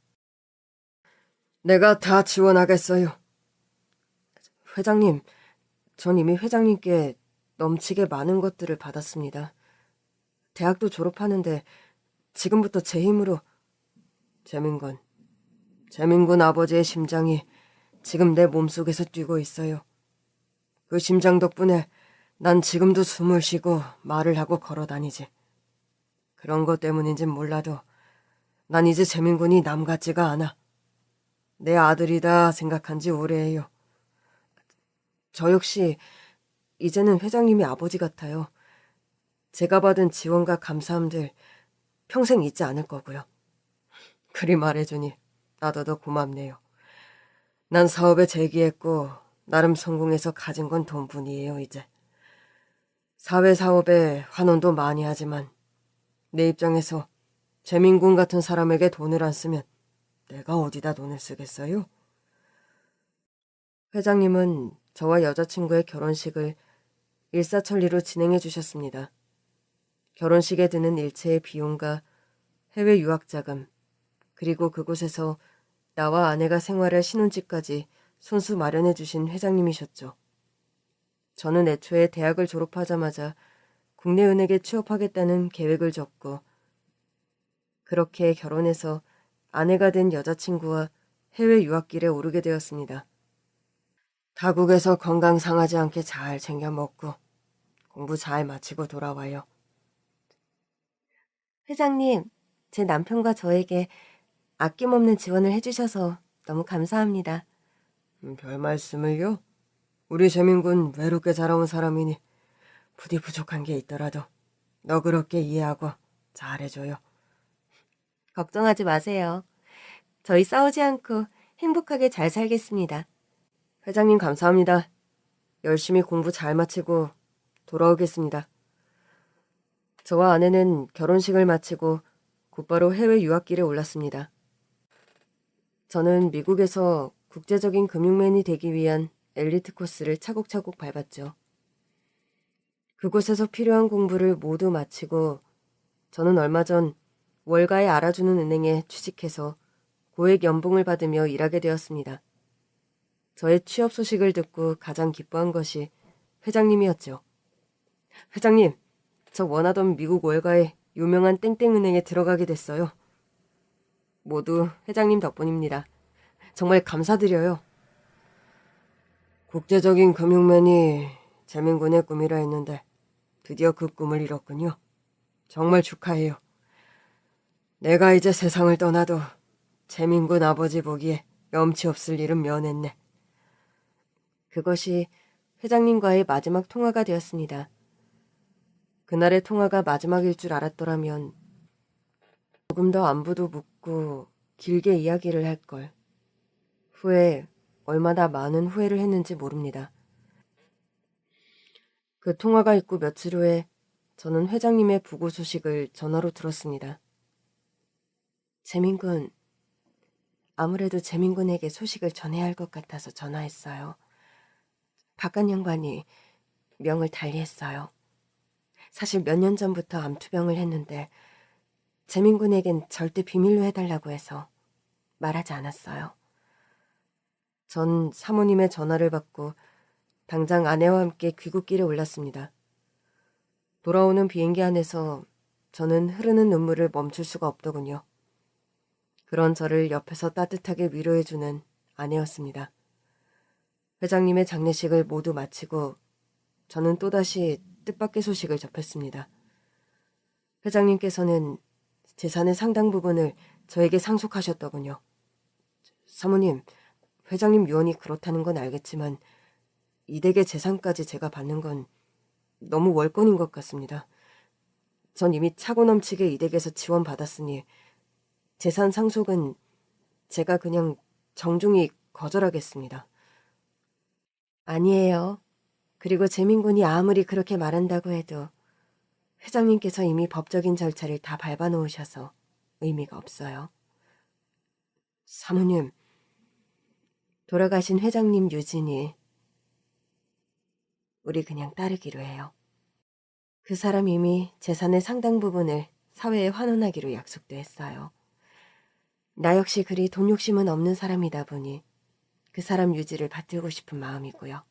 내가 다 지원하겠어요. 회장님, 전 이미 회장님께 넘치게 많은 것들을 받았습니다. 대학도 졸업하는데 지금부터 제 힘으로 재민군 아버지의 심장이 지금 내 몸속에서 뛰고 있어요. 그 심장 덕분에 난 지금도 숨을 쉬고 말을 하고 걸어 다니지. 그런 것 때문인진 몰라도 난 이제 재민군이 남 같지가 않아. 내 아들이다 생각한 지 오래예요. 저 역시 이제는 회장님이 아버지 같아요. 제가 받은 지원과 감사함들 평생 잊지 않을 거고요. 그리 말해주니 나도 더 고맙네요. 난 사업에 재기했고 나름 성공해서 가진 건 돈뿐이에요, 이제. 사회 사업에 환원도 많이 하지만 내 입장에서 재민군 같은 사람에게 돈을 안 쓰면 내가 어디다 돈을 쓰겠어요? 회장님은 저와 여자친구의 결혼식을 일사천리로 진행해 주셨습니다. 결혼식에 드는 일체의 비용과 해외 유학 자금, 그리고 그곳에서 나와 아내가 생활할 신혼집까지 손수 마련해 주신 회장님이셨죠. 저는 애초에 대학을 졸업하자마자 국내 은행에 취업하겠다는 계획을 적고 그렇게 결혼해서 아내가 된 여자친구와 해외 유학길에 오르게 되었습니다. 타국에서 건강 상하지 않게 잘 챙겨 먹고 공부 잘 마치고 돌아와요. 회장님, 제 남편과 저에게 아낌없는 지원을 해주셔서 너무 감사합니다. 별 말씀을요. 우리 재민군 외롭게 자라온 사람이니 부디 부족한 게 있더라도 너그럽게 이해하고 잘해줘요. 걱정하지 마세요. 저희 싸우지 않고 행복하게 잘 살겠습니다. 회장님 감사합니다. 열심히 공부 잘 마치고 돌아오겠습니다. 저와 아내는 결혼식을 마치고 곧바로 해외 유학길에 올랐습니다. 저는 미국에서 국제적인 금융맨이 되기 위한 엘리트 코스를 차곡차곡 밟았죠. 그곳에서 필요한 공부를 모두 마치고 저는 얼마 전 월가에 알아주는 은행에 취직해서 고액 연봉을 받으며 일하게 되었습니다. 저의 취업 소식을 듣고 가장 기뻐한 것이 회장님이었죠. 회장님, 저 원하던 미국 월가의 유명한 땡땡은행에 들어가게 됐어요. 모두 회장님 덕분입니다. 정말 감사드려요. 국제적인 금융맨이 재민군의 꿈이라 했는데 드디어 그 꿈을 이뤘군요. 정말 축하해요. 내가 이제 세상을 떠나도 재민군 아버지 보기에 염치 없을 일은 면했네. 그것이 회장님과의 마지막 통화가 되었습니다. 그날의 통화가 마지막일 줄 알았더라면 조금 더 안부도 묻고 길게 이야기를 할 걸. 후에 얼마나 많은 후회를 했는지 모릅니다. 그 통화가 있고 며칠 후에 저는 회장님의 부고 소식을 전화로 들었습니다. 재민군, 아무래도 재민군에게 소식을 전해야 할 것 같아서 전화했어요. 박간 양반이 명을 달리했어요. 사실 몇 년 전부터 암투병을 했는데 재민군에겐 절대 비밀로 해달라고 해서 말하지 않았어요. 전 사모님의 전화를 받고 당장 아내와 함께 귀국길에 올랐습니다. 돌아오는 비행기 안에서 저는 흐르는 눈물을 멈출 수가 없더군요. 그런 저를 옆에서 따뜻하게 위로해주는 아내였습니다. 회장님의 장례식을 모두 마치고 저는 또다시 뜻밖의 소식을 접했습니다. 회장님께서는 재산의 상당 부분을 저에게 상속하셨더군요. 사모님, 회장님 유언이 그렇다는 건 알겠지만 이 댁의 재산까지 제가 받는 건 너무 월권인 것 같습니다. 전 이미 차고 넘치게 이 댁에서 지원받았으니 재산 상속은 제가 그냥 정중히 거절하겠습니다. 아니에요. 그리고 재민군이 아무리 그렇게 말한다고 해도 회장님께서 이미 법적인 절차를 다 밟아놓으셔서 의미가 없어요. 사모님, 돌아가신 회장님 유진이 우리 그냥 따르기로 해요. 그 사람 이미 재산의 상당 부분을 사회에 환원하기로 약속도 했어요. 나 역시 그리 돈 욕심은 없는 사람이다 보니 그 사람 유지를 받들고 싶은 마음이고요.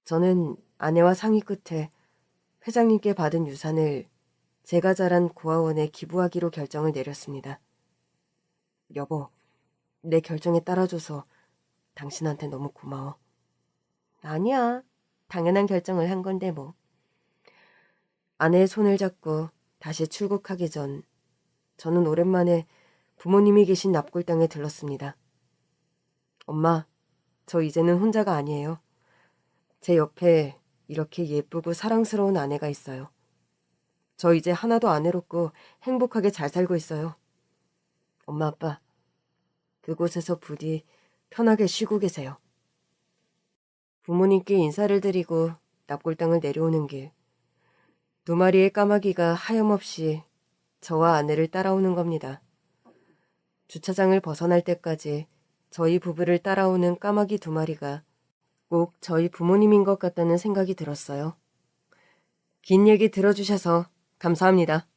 저는 아내와 상의 끝에 회장님께 받은 유산을 제가 자란 고아원에 기부하기로 결정을 내렸습니다. 여보, 내 결정에 따라줘서 당신한테 너무 고마워. 아니야, 당연한 결정을 한 건데 뭐. 아내의 손을 잡고 다시 출국하기 전 저는 오랜만에 부모님이 계신 납골당에 들렀습니다. 엄마, 저 이제는 혼자가 아니에요. 제 옆에 이렇게 예쁘고 사랑스러운 아내가 있어요. 저 이제 하나도 안 외롭고 행복하게 잘 살고 있어요. 엄마, 아빠, 그곳에서 부디 편하게 쉬고 계세요. 부모님께 인사를 드리고 납골당을 내려오는 길, 2마리의 까마귀가 하염없이 저와 아내를 따라오는 겁니다. 주차장을 벗어날 때까지 저희 부부를 따라오는 까마귀 2마리가 꼭 저희 부모님인 것 같다는 생각이 들었어요. 긴 얘기 들어주셔서 감사합니다.